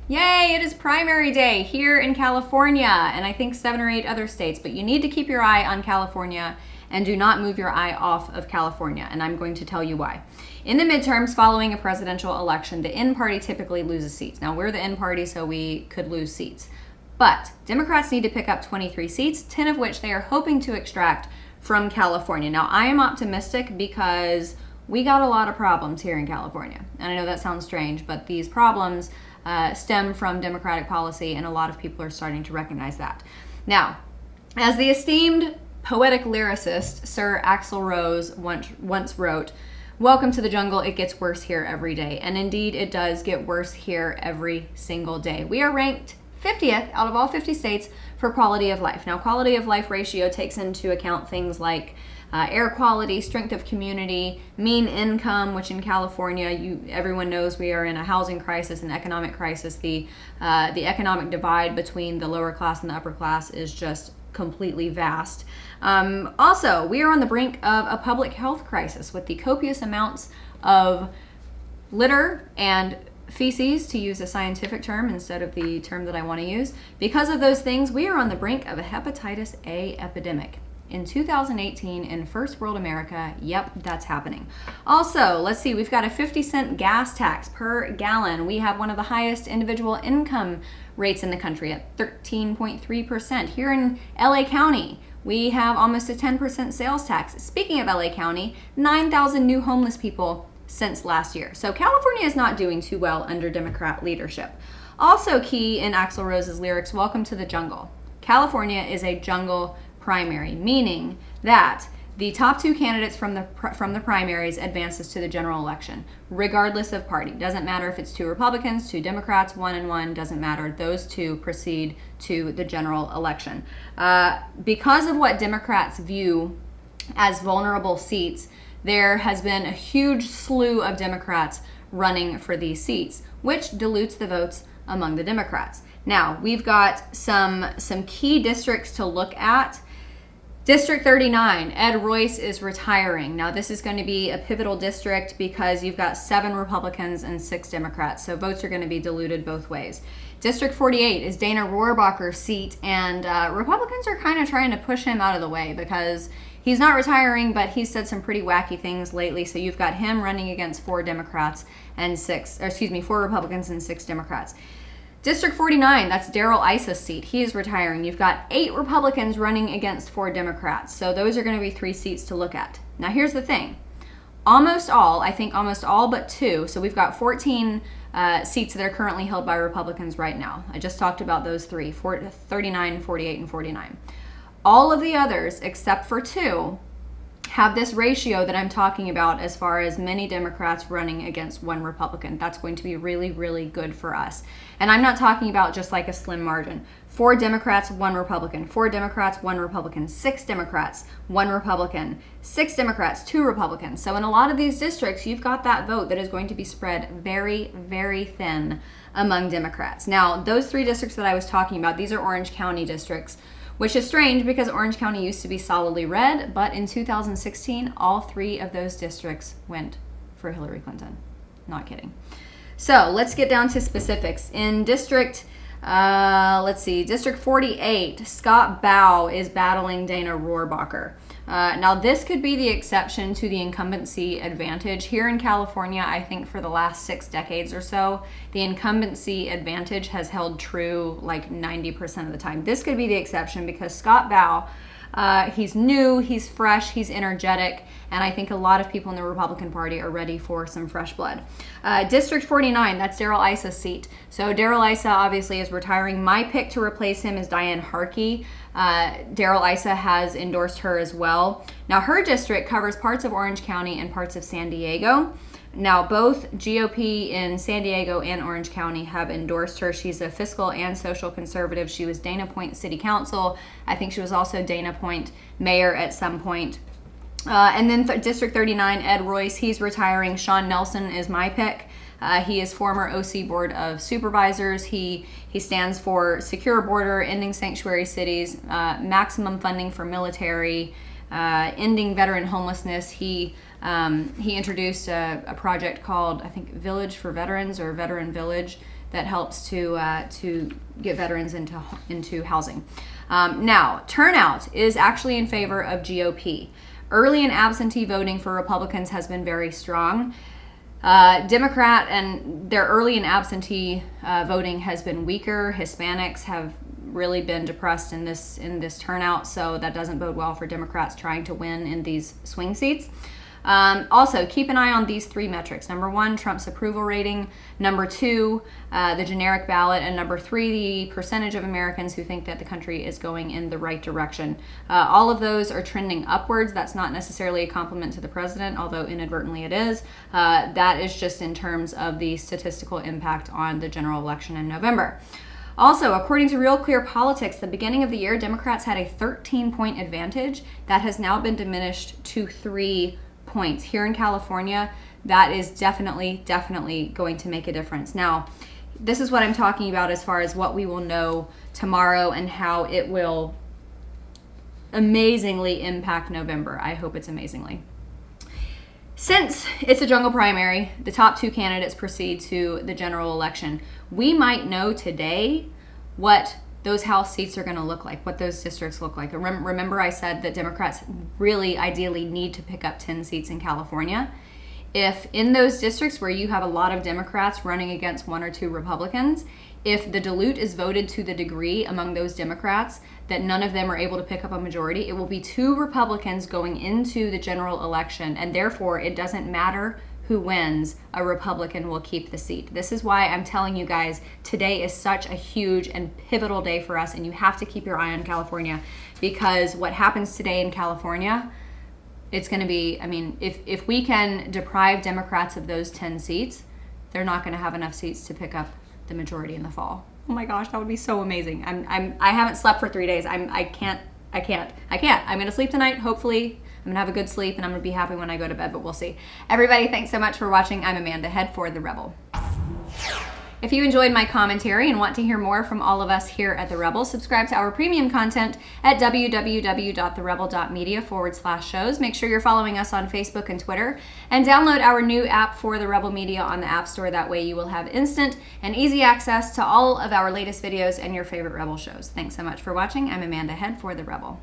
Yay, it is primary day here in California, and I think 7 or 8 other states, but you need to keep your eye on California and do not move your eye off of California, and I'm going to tell you why. In the midterms following a presidential election, the in party typically loses seats. Now, we're the in party, so we could lose seats. But Democrats need to pick up 23 seats, 10 of which they are hoping to extract from California. Now, I am optimistic because we got a lot of problems here in California. And I know that sounds strange, but these problems stem from Democratic policy, and a lot of people are starting to recognize that. Now, as the esteemed poetic lyricist Sir Axl Rose once wrote, "Welcome to the jungle, it gets worse here every day." And indeed, it does get worse here every single day. We are ranked 50th out of all 50 states for quality of life. Now, quality of life ratio takes into account things like air quality, strength of community, mean income, which in California, everyone knows we are in a housing crisis, an economic crisis. The economic divide between the lower class and the upper class is just completely vast. Also, we are on the brink of a public health crisis with the copious amounts of litter and feces, to use a scientific term instead of the term that I want to use. Because of those things, we are on the brink of a hepatitis A epidemic. In 2018 in first world America, yep, that's happening. Also, let's see, we've got a 50-cent gas tax per gallon. We have one of the highest individual income rates in the country at 13.3%. Here in LA County, we have almost a 10% sales tax. Speaking of LA County, 9,000 new homeless people since last year. So California is not doing too well under Democrat leadership. Also key in Axl Rose's lyrics, "Welcome to the jungle." California is a jungle primary, meaning that the top 2 candidates from the primaries advances to the general election, regardless of party. Doesn't matter if it's 2 Republicans, 2 Democrats, 1 and 1, doesn't matter. Those 2 proceed to the general election. Because of what Democrats view as vulnerable seats, there has been a huge slew of Democrats running for these seats, which dilutes the votes among the Democrats. Now, we've got some key districts to look at. District 39, Ed Royce is retiring. Now, this is going to be a pivotal district because you've got 7 Republicans and 6 Democrats, so votes are going to be diluted both ways. District 48 is Dana Rohrabacher's seat, and Republicans are kind of trying to push him out of the way because he's not retiring, but he's said some pretty wacky things lately, so you've got him running against 4 Republicans and 6 Democrats. District 49, that's Darrell Issa's seat. He is retiring. You've got 8 Republicans running against 4 Democrats. So those are going to be 3 seats to look at. Now, here's the thing. Almost all but 2, so we've got 14 seats that are currently held by Republicans right now. I just talked about those 3, 39, 48, and 49. All of the others, except for 2, have this ratio that I'm talking about as far as many Democrats running against 1 Republican. That's going to be really, really good for us. And I'm not talking about just like a slim margin. 4 Democrats, 1 Republican. 4 Democrats, 1 Republican. 6 Democrats, 1 Republican. 6 Democrats, 2 Republicans. So in a lot of these districts, you've got that vote that is going to be spread very, very thin among Democrats. Now, those 3 districts that I was talking about, these are Orange County districts, which is strange because Orange County used to be solidly red, but in 2016, all 3 of those districts went for Hillary Clinton. Not kidding. So let's get down to specifics. In District 48, Scott Baugh is battling Dana Rohrabacher. Now, this could be the exception to the incumbency advantage. Here in California, I think for the last 6 decades or so, the incumbency advantage has held true like 90% of the time. This could be the exception because Scott Baugh, he's new, he's fresh, he's energetic, and I think a lot of people in the Republican Party are ready for some fresh blood. District 49, that's Darrell Issa's seat. So Darrell Issa obviously is retiring. My pick to replace him is Diane Harkey. Darrell Issa has endorsed her as well. Now, her district covers parts of Orange County and parts of San Diego. Now, both GOP in San Diego and Orange County have endorsed her. She's a fiscal and social conservative. She was Dana Point City Council. I think she was also Dana Point Mayor at some point. And then District 39, Ed Royce, he's retiring. Shawn Nelson is my pick. He is former OC Board of Supervisors. He stands for secure border, ending sanctuary cities, maximum funding for military, ending veteran homelessness. He introduced a project called, I think, Village for Veterans or Veteran Village that helps to get veterans into housing. Now, turnout is actually in favor of GOP. Early and absentee voting for Republicans has been very strong. Democrat and their early and absentee voting has been weaker. Hispanics have really been depressed in this turnout, so that doesn't bode well for Democrats trying to win in these swing seats. Also, keep an eye on these three metrics. Number 1, Trump's approval rating. Number 2, the generic ballot. And number 3, the percentage of Americans who think that the country is going in the right direction. All of those are trending upwards. That's not necessarily a compliment to the president, although inadvertently it is. That is just in terms of the statistical impact on the general election in November. Also, according to Real Clear Politics, the beginning of the year, Democrats had a 13-point advantage that has now been diminished to 3 points. Here in California, that is definitely going to make a difference. Now, this is what I'm talking about as far as what we will know tomorrow and how it will amazingly impact November. I hope it's amazingly. Since it's a jungle primary, the top 2 candidates proceed to the general election. We might know today what those House seats are going to look like, what those districts look like. Remember I said that Democrats really ideally need to pick up 10 seats in California. If in those districts where you have a lot of Democrats running against 1 or 2 Republicans, if the dilute is voted to the degree among those Democrats that none of them are able to pick up a majority, it will be 2 Republicans going into the general election, and therefore it doesn't matter who wins, a Republican will keep the seat. This is why I'm telling you guys, today is such a huge and pivotal day for us, and you have to keep your eye on California, because what happens today in California, it's going to be, I mean, if we can deprive Democrats of those 10 seats, they're not going to have enough seats to pick up the majority in the fall. Oh my gosh, that would be so amazing. I haven't slept for 3 days. I can't. I'm going to sleep tonight, hopefully. I'm going to have a good sleep, and I'm going to be happy when I go to bed, but we'll see. Everybody, thanks so much for watching. I'm Amanda, head for The Rebel. If you enjoyed my commentary and want to hear more from all of us here at The Rebel, subscribe to our premium content at www.therebel.media/shows. Make sure you're following us on Facebook and Twitter, and download our new app for The Rebel Media on the App Store. That way you will have instant and easy access to all of our latest videos and your favorite Rebel shows. Thanks so much for watching. I'm Amanda, head for The Rebel.